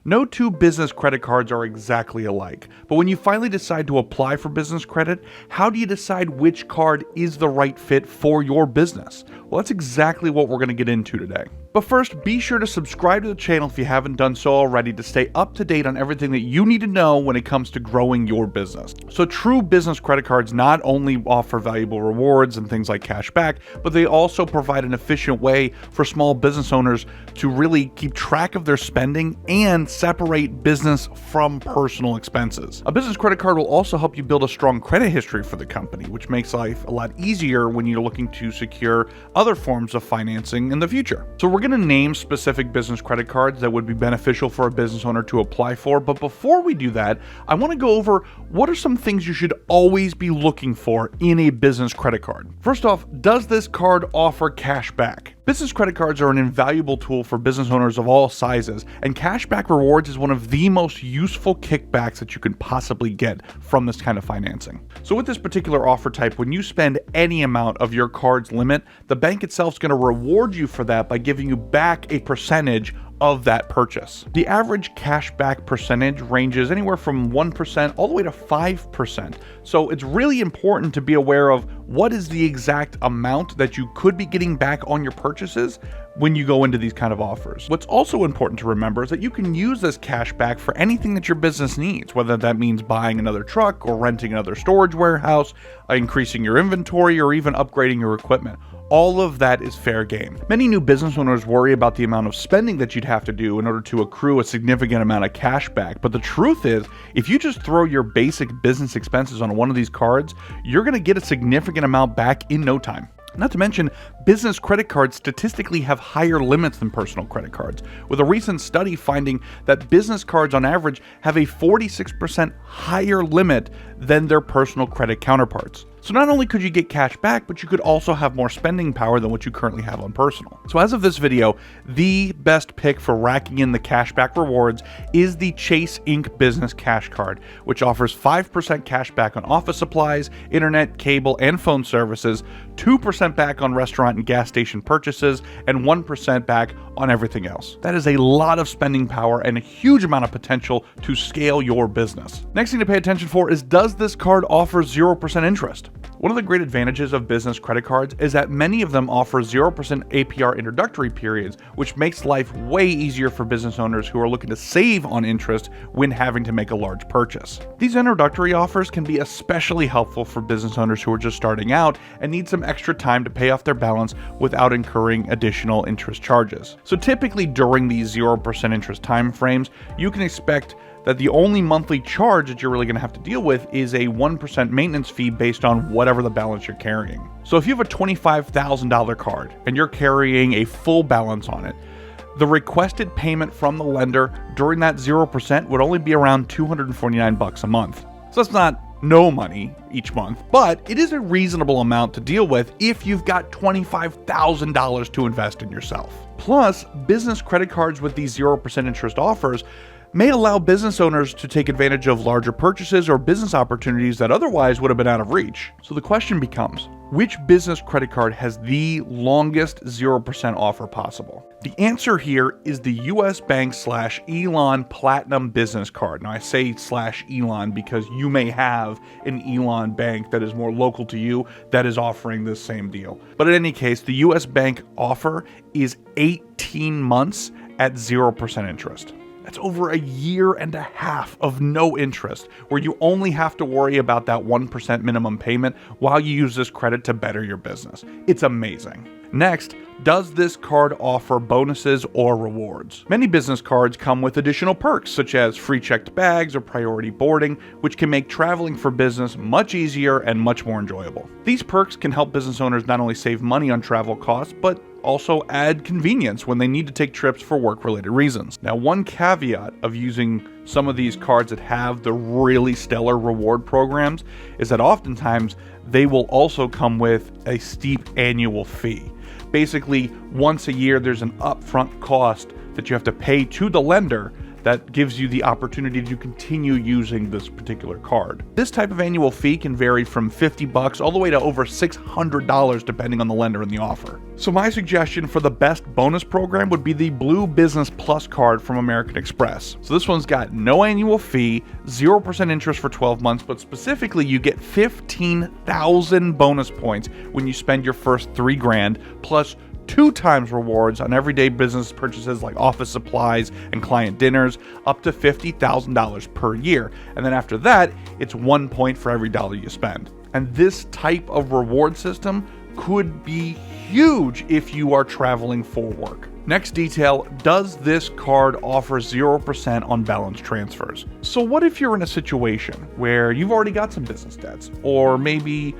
No two business credit cards are exactly alike, but when you finally decide to apply for business credit, how do you decide which card is the right fit for your business? Well, that's exactly what we're going to get into today. But first, be sure to subscribe to the channel if you haven't done so already to stay up to date on everything that you need to know when it comes to growing your business. So true business credit cards not only offer valuable rewards and things like cashback, but they also provide an efficient way for small business owners to really keep track of their spending and separate business from personal expenses. A business credit card will also help you build a strong credit history for the company, which makes life a lot easier when you're looking to secure other forms of financing in the future. So we're going to name specific business credit cards that would be beneficial for a business owner to apply for, but before we do that, I want to go over what are some things you should always be looking for in a business credit card. First off, does this card offer cash back? Business credit cards are an invaluable tool for business owners of all sizes, and cashback rewards is one of the most useful kickbacks that you can possibly get from this kind of financing. So with this particular offer type, when you spend any amount of your card's limit, the bank itself is going to reward you for that by giving you back a percentage of that purchase. The average cashback percentage ranges anywhere from 1% all the way to 5%. So it's really important to be aware of what is the exact amount that you could be getting back on your purchases when you go into these kind of offers. What's also important to remember is that you can use this cash back for anything that your business needs, whether that means buying another truck or renting another storage warehouse, increasing your inventory, or even upgrading your equipment. All of that is fair game. Many new business owners worry about the amount of spending that you'd have to do in order to accrue a significant amount of cash back. But the truth is, if you just throw your basic business expenses on one of these cards, you're going to get a significant amount back in no time. Not to mention, business credit cards statistically have higher limits than personal credit cards, with a recent study finding that business cards on average have a 46% higher limit than their personal credit counterparts. So not only could you get cash back, but you could also have more spending power than what you currently have on personal. So as of this video, the best pick for racking in the cashback rewards is the Chase Inc. Business Cash Card, which offers 5% cash back on office supplies, internet, cable, and phone services, 2% back on restaurant and gas station purchases, and 1% back on everything else. That is a lot of spending power and a huge amount of potential to scale your business. Next thing to pay attention for is, does this card offer 0% interest? One of the great advantages of business credit cards is that many of them offer 0% APR introductory periods, which makes life way easier for business owners who are looking to save on interest when having to make a large purchase. These introductory offers can be especially helpful for business owners who are just starting out and need some extra time to pay off their balance without incurring additional interest charges. So typically during these 0% interest time frames, you can expect that the only monthly charge that you're really going to have to deal with is a 1% maintenance fee based on whatever the balance you're carrying. So if you have a $25,000 card and you're carrying a full balance on it, the requested payment from the lender during that 0% would only be around $249 a month. So that's not no money each month, but it is a reasonable amount to deal with if you've got $25,000 to invest in yourself. Plus, business credit cards with these 0% interest offers may allow business owners to take advantage of larger purchases or business opportunities that otherwise would have been out of reach. So the question becomes, which business credit card has the longest 0% offer possible? The answer here is the US Bank /Elon Platinum Business Card. Now I say /Elon because you may have an Elon bank that is more local to you that is offering this same deal. But in any case, the US Bank offer is 18 months at 0% interest. That's over a year and a half of no interest, where you only have to worry about that 1% minimum payment while you use this credit to better your business. It's amazing. Next, does this card offer bonuses or rewards? Many business cards come with additional perks, such as free checked bags or priority boarding, which can make traveling for business much easier and much more enjoyable. These perks can help business owners not only save money on travel costs, but also add convenience when they need to take trips for work-related reasons. Now, one caveat of using some of these cards that have the really stellar reward programs is that oftentimes they will also come with a steep annual fee. Basically, once a year, there's an upfront cost that you have to pay to the lender that gives you the opportunity to continue using this particular card. This type of annual fee can vary from $50 all the way to over $600 depending on the lender and the offer. So my suggestion for the best bonus program would be the Blue Business Plus card from American Express. So this one's got no annual fee, 0% interest for 12 months, but specifically you get 15,000 bonus points when you spend your first $3,000 plus 2 times rewards on everyday business purchases like office supplies and client dinners, up to $50,000 per year. And then after that, it's 1 point for every dollar you spend. And this type of reward system could be huge if you are traveling for work. Next detail, does this card offer 0% on balance transfers? So what if you're in a situation where you've already got some business debts, or maybe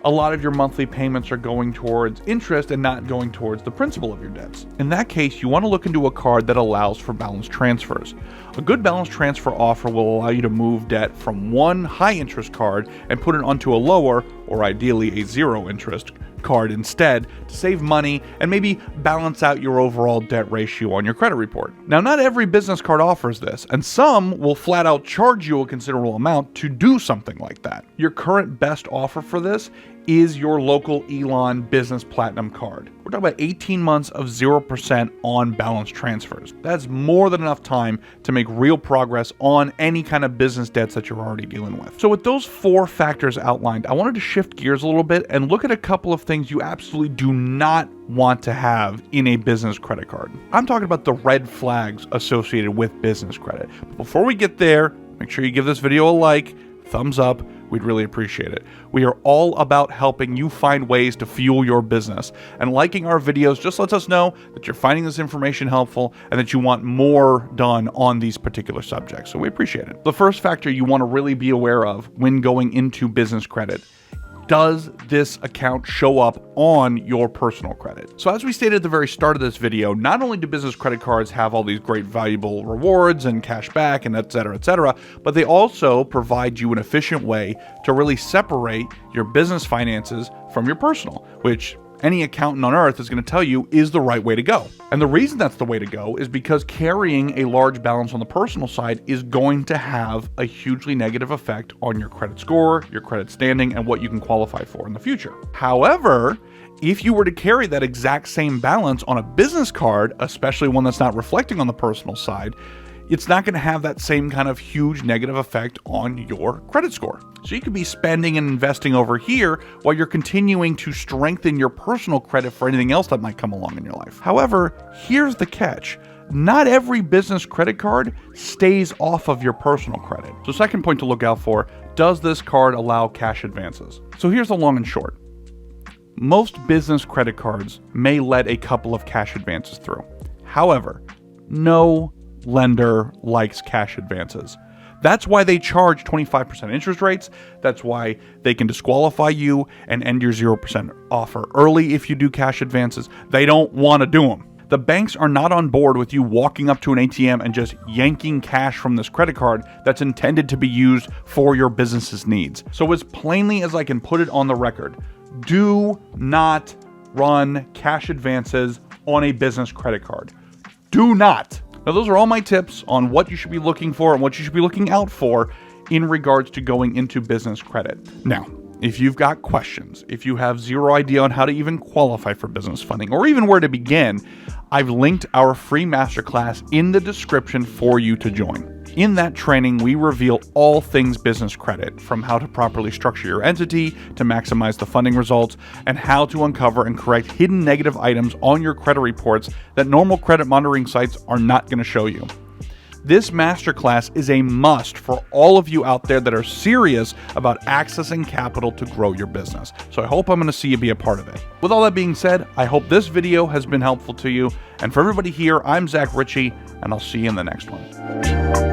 a lot of your monthly payments are going towards interest and not going towards the principal of your debts? In that case, you want to look into a card that allows for balance transfers. A good balance transfer offer will allow you to move debt from one high interest card and put it onto a lower, or ideally a 0 interest card instead, to save money and maybe balance out your overall debt ratio on your credit report. Now, not every business card offers this, and some will flat out charge you a considerable amount to do something like that. Your current best offer for this is your local Elon Business Platinum card. We're talking about 18 months of 0% on balance transfers. That's more than enough time to make real progress on any kind of business debts that you're already dealing with. So with those 4 factors outlined, I wanted to shift gears a little bit and look at a couple of things you absolutely do not want to have in a business credit card. I'm talking about the red flags associated with business credit. But before we get there, make sure you give this video a like, thumbs up. We'd really appreciate it. We are all about helping you find ways to fuel your business, and liking our videos just lets us know that you're finding this information helpful and that you want more done on these particular subjects. So we appreciate it. The first factor you want to really be aware of when going into business credit: does this account show up on your personal credit? So as we stated at the very start of this video, not only do business credit cards have all these great valuable rewards and cash back and et cetera, but they also provide you an efficient way to really separate your business finances from your personal, which any accountant on earth is going to tell you is the right way to go. And the reason that's the way to go is because carrying a large balance on the personal side is going to have a hugely negative effect on your credit score, your credit standing, and what you can qualify for in the future. However, if you were to carry that exact same balance on a business card, especially one that's not reflecting on the personal side, it's not going to have that same kind of huge negative effect on your credit score. So you could be spending and investing over here while you're continuing to strengthen your personal credit for anything else that might come along in your life. However, here's the catch. Not every business credit card stays off of your personal credit. So second point to look out for, does this card allow cash advances? So here's the long and short. Most business credit cards may let a couple of cash advances through. However, no lender likes cash advances. That's why they charge 25% interest rates. That's why they can disqualify you and end your 0% offer early if you do cash advances. They don't want to do them. The banks are not on board with you walking up to an ATM and just yanking cash from this credit card that's intended to be used for your business's needs. So as plainly as I can put it on the record, do not run cash advances on a business credit card. Do not. Now, those are all my tips on what you should be looking for and what you should be looking out for in regards to going into business credit. Now, if you've got questions, if you have zero idea on how to even qualify for business funding or even where to begin, I've linked our free masterclass in the description for you to join. In that training, we reveal all things business credit, from how to properly structure your entity to maximize the funding results, and how to uncover and correct hidden negative items on your credit reports that normal credit monitoring sites are not going to show you. This masterclass is a must for all of you out there that are serious about accessing capital to grow your business. So I hope I'm going to see you be a part of it. With all that being said, I hope this video has been helpful to you. And for everybody here, I'm Zach Ritchie, and I'll see you in the next one.